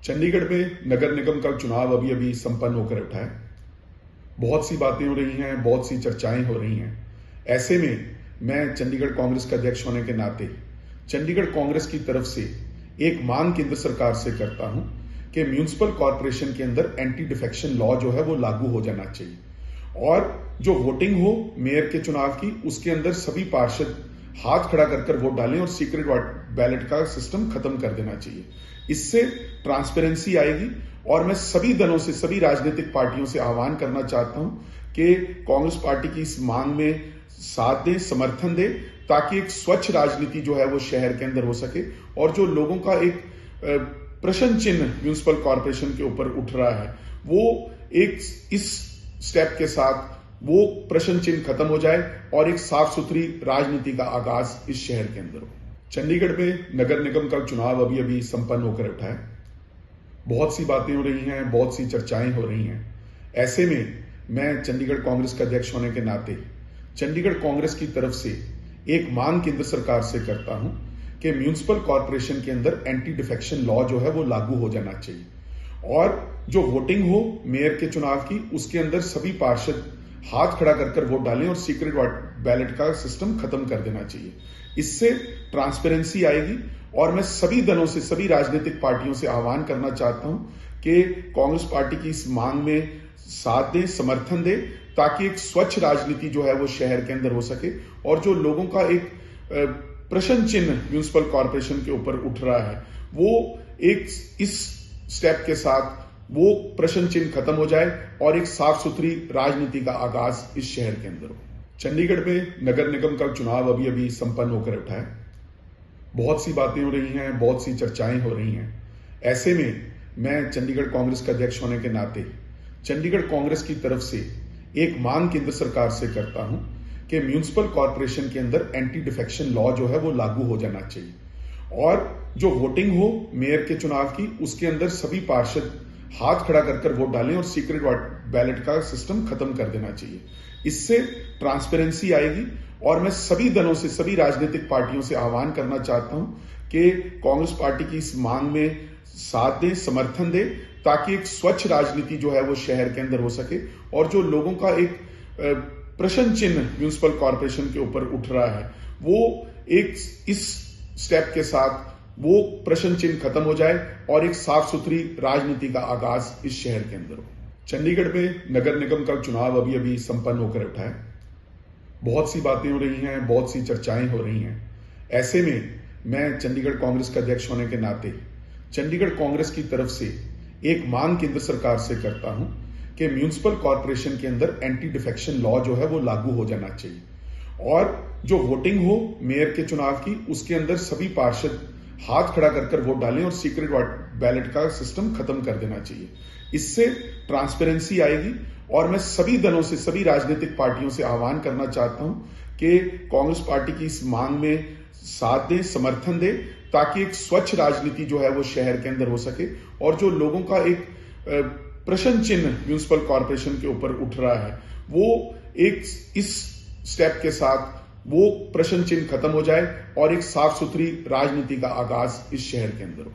चंडीगढ़ में नगर निगम का चुनाव अभी अभी संपन्न होकर उठा है। बहुत सी बातें हो रही हैं, बहुत सी चर्चाएं हो रही हैं। ऐसे में मैं चंडीगढ़ कांग्रेस का अध्यक्ष होने के नाते चंडीगढ़ कांग्रेस की तरफ से एक मांग केंद्र सरकार से करता हूं कि म्यूनिसिपल कॉर्पोरेशन के अंदर एंटी डिफेक्शन लॉ जो है वो लागू हो जाना चाहिए और जो वोटिंग हो मेयर के चुनाव की उसके अंदर सभी पार्षद हाथ खड़ा कर वोट डालें और सीक्रेट बैलेट का सिस्टम खत्म कर देना चाहिए। इससे ट्रांसपेरेंसी आएगी और मैं सभी दलों से, सभी राजनीतिक पार्टियों से आह्वान करना चाहता हूं कि कांग्रेस पार्टी की इस मांग में साथ दें, समर्थन दें, ताकि एक स्वच्छ राजनीति जो है वो शहर के अंदर हो सके और जो लोगों का एक प्रश्न चिन्ह म्यूनिसिपल कॉर्पोरेशन के ऊपर उठ रहा है वो एक इस स्टेप के साथ वो प्रश्न चिन्ह खत्म हो जाए और एक साफ सुथरी राजनीति का आगाज इस शहर के अंदर हो। चंडीगढ़ में नगर निगम का चुनाव अभी अभी संपन्न होकर उठा है। बहुत सी बातें हो रही हैं, बहुत सी चर्चाएं हो रही हैं। ऐसे में मैं चंडीगढ़ कांग्रेस का अध्यक्ष होने के नाते चंडीगढ़ कांग्रेस की तरफ से एक मांग केंद्र सरकार से करता हूं कि म्यूनिसिपल कॉर्पोरेशन के अंदर एंटी डिफेक्शन लॉ जो है वो लागू हो जाना चाहिए और जो वोटिंग हो मेयर के चुनाव की उसके अंदर सभी पार्षद हाथ खड़ा कर वोट डालें और सीक्रेट बैलेट का सिस्टम खत्म कर देना चाहिए। इससे ट्रांसपेरेंसी आएगी और मैं सभी दलों से, सभी राजनीतिक पार्टियों से आह्वान करना चाहता हूं कि कांग्रेस पार्टी की इस मांग में साथ दें, समर्थन दें, ताकि एक स्वच्छ राजनीति जो है वो शहर के अंदर हो सके और जो लोगों का एक प्रश्न चिन्ह म्यूनिसिपल कॉर्पोरेशन के ऊपर उठ रहा है वो एक इस स्टेप के साथ वो प्रश्न चिन्ह खत्म हो जाए और एक साफ सुथरी राजनीति का आगाज इस शहर के अंदर हो। चंडीगढ़ में नगर निगम का चुनाव अभी अभी संपन्न होकर उठा है। बहुत सी बातें हो रही हैं, बहुत सी चर्चाएं हो रही हैं। ऐसे में मैं चंडीगढ़ कांग्रेस का अध्यक्ष होने के नाते चंडीगढ़ कांग्रेस की तरफ से एक मांग केंद्र सरकार से करता हूं कि म्यूनिसिपल कॉर्पोरेशन के अंदर एंटी डिफेक्शन लॉ जो है वो लागू हो जाना चाहिए और जो वोटिंग हो मेयर के चुनाव की उसके अंदर सभी पार्षद हाथ खड़ा कर वोट डालें और सीक्रेट बैलेट का सिस्टम खत्म कर देना चाहिए। इससे ट्रांसपेरेंसी आएगी और मैं सभी दलों से, सभी राजनीतिक पार्टियों से आह्वान करना चाहता हूं कि कांग्रेस पार्टी की इस मांग में साथ दें, समर्थन दें, ताकि एक स्वच्छ राजनीति जो है वो शहर के अंदर हो सके और जो लोगों का एक प्रश्न चिन्ह म्यूनिसिपल कॉर्पोरेशन के ऊपर उठ रहा है वो एक इस स्टेप के साथ वो प्रश्न चिन्ह खत्म हो जाए और एक साफ सुथरी राजनीति का आगाज इस शहर के अंदर हो। चंडीगढ़ में नगर निगम का चुनाव अभी अभी संपन्न होकर उठा है। बहुत सी बातें हो रही हैं, बहुत सी चर्चाएं हो रही हैं। ऐसे में मैं चंडीगढ़ कांग्रेस का अध्यक्ष होने के नाते चंडीगढ़ कांग्रेस की तरफ से एक मांग केंद्र सरकार से करता हूं कि म्यूनिसिपल कॉर्पोरेशन के अंदर एंटी डिफेक्शन लॉ जो है वो लागू हो जाना चाहिए और जो वोटिंग हो मेयर के चुनाव की उसके अंदर सभी पार्षद हाथ खड़ा कर वोट डालें और सीक्रेट बैलेट का सिस्टम खत्म कर देना चाहिए। इससे ट्रांसपेरेंसी आएगी और मैं सभी दलों से, सभी राजनीतिक पार्टियों से आह्वान करना चाहता हूं कि कांग्रेस पार्टी की इस मांग में साथ दें, समर्थन दें, ताकि एक स्वच्छ राजनीति जो है वो शहर के अंदर हो सके और जो लोगों का एक प्रश्न चिन्ह म्यूनिसिपल कॉर्पोरेशन के ऊपर उठ रहा है वो एक इस स्टेप के साथ वो प्रश्न चिन्ह खत्म हो जाए और एक साफ सुथरी राजनीति का आगाज इस शहर के अंदर हो।